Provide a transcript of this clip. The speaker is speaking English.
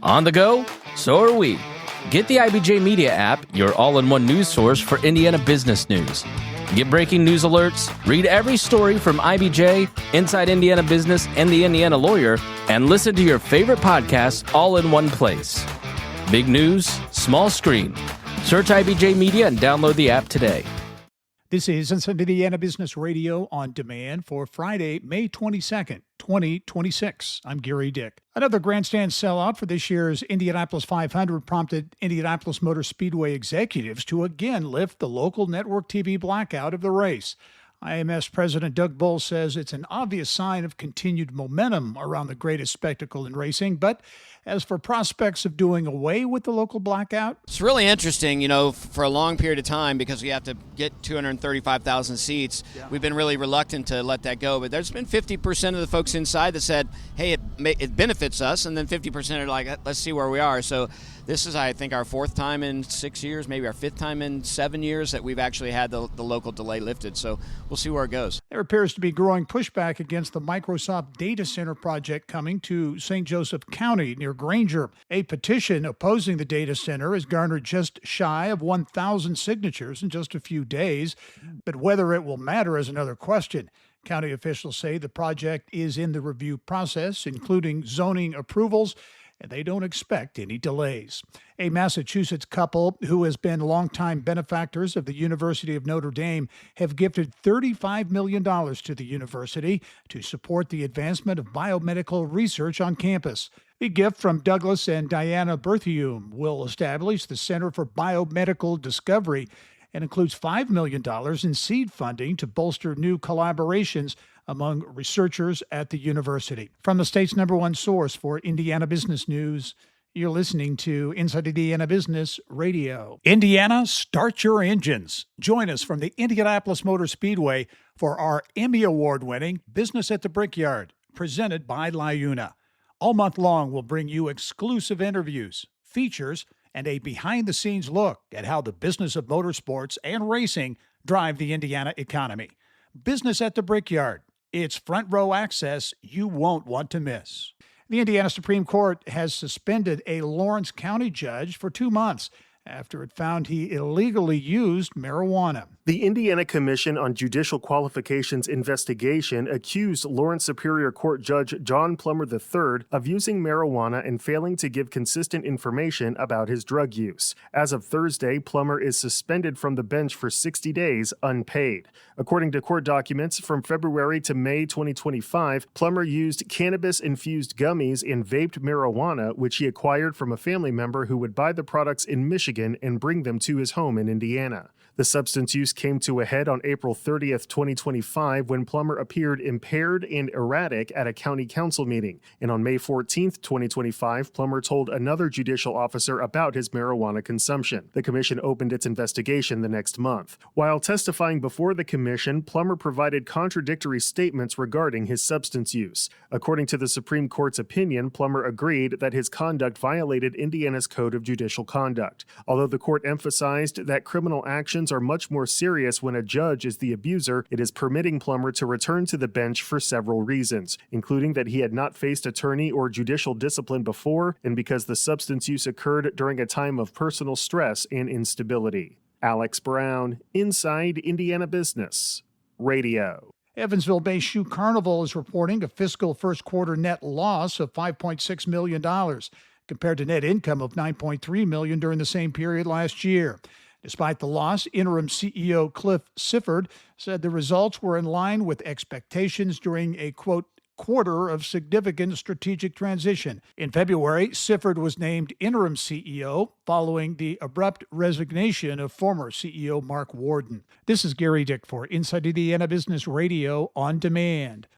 On the go? So are we. Get the IBJ Media app, your all-in-one news source for Indiana business news. Get breaking news alerts, read every story from IBJ, Inside Indiana Business, and the Indiana Lawyer, and listen to your favorite podcasts all in one place. Big news, small screen. Search IBJ Media and download the app today. This is Inside Indiana Business Radio on demand for Friday, May 22nd, 2026. I'm Gary Dick. Another grandstand sellout for this year's Indianapolis 500 prompted Indianapolis Motor Speedway executives to again lift the local network TV blackout of the race. IMS President Doug Bull says it's an obvious sign of continued momentum around the greatest spectacle in racing. But as for prospects of doing away with the local blackout, it's really interesting, for a long period of time because we have to get 235,000 seats. Yeah. We've been really reluctant to let that go. But there's been 50% of the folks inside that said, hey, it benefits us. And then 50% are like, let's see where we are. So this is, I think, our fourth time in 6 years, maybe our fifth time in 7 years that we've actually had the local delay lifted. So we'll see where it goes. There appears to be growing pushback against the Microsoft data center project coming to St. Joseph County near Granger. A petition opposing the data center has garnered just shy of 1,000 signatures in just a few days. But whether it will matter is another question. County officials say the project is in the review process, including zoning approvals, and they don't expect any delays. A Massachusetts couple who has been longtime benefactors of the University of Notre Dame have gifted $35 million to the university to support the advancement of biomedical research on campus. The gift from Douglas and Diana Berthiaume will establish the Center for Biomedical Discovery and includes $5 million in seed funding to bolster new collaborations among researchers at the university. From the state's #1 source for Indiana business news, you're listening to Inside Indiana Business Radio. Indiana, start your engines. Join us from the Indianapolis Motor Speedway for our Emmy Award-winning Business at the Brickyard, presented by LiUNA. All month long, we'll bring you exclusive interviews, features, and a behind-the-scenes look at how the business of motorsports and racing drive the Indiana economy. Business at the Brickyard. It's front row access you won't want to miss. The Indiana Supreme Court has suspended a Lawrence County judge for 2 months after it found he illegally used marijuana. The Indiana Commission on Judicial Qualifications investigation accused Lawrence Superior Court Judge John Plummer III of using marijuana and failing to give consistent information about his drug use. As of Thursday, Plummer is suspended from the bench for 60 days unpaid. According to court documents, from February to May 2025, Plummer used cannabis-infused gummies and vaped marijuana, which he acquired from a family member who would buy the products in Michigan and bring them to his home in Indiana. The substance use came to a head on April 30th, 2025, when Plummer appeared impaired and erratic at a county council meeting. And on May 14th, 2025, Plummer told another judicial officer about his marijuana consumption. The commission opened its investigation the next month. While testifying before the commission, Plummer provided contradictory statements regarding his substance use. According to the Supreme Court's opinion, Plummer agreed that his conduct violated Indiana's Code of Judicial Conduct. Although the court emphasized that criminal actions are much more serious when a judge is the abuser, it is permitting Plummer to return to the bench for several reasons, including that he had not faced attorney or judicial discipline before, and because the substance use occurred during a time of personal stress and instability. Alex Brown, Inside Indiana Business Radio. Evansville-based Shoe Carnival is reporting a fiscal first quarter net loss of $5.6 million, compared to net income of $9.3 million during the same period last year. Despite the loss, interim CEO Cliff Sifford said the results were in line with expectations during a, quote, quarter of significant strategic transition. In February, Sifford was named interim CEO following the abrupt resignation of former CEO Mark Warden. This is Gary Dick for Inside Indiana Business Radio on Demand.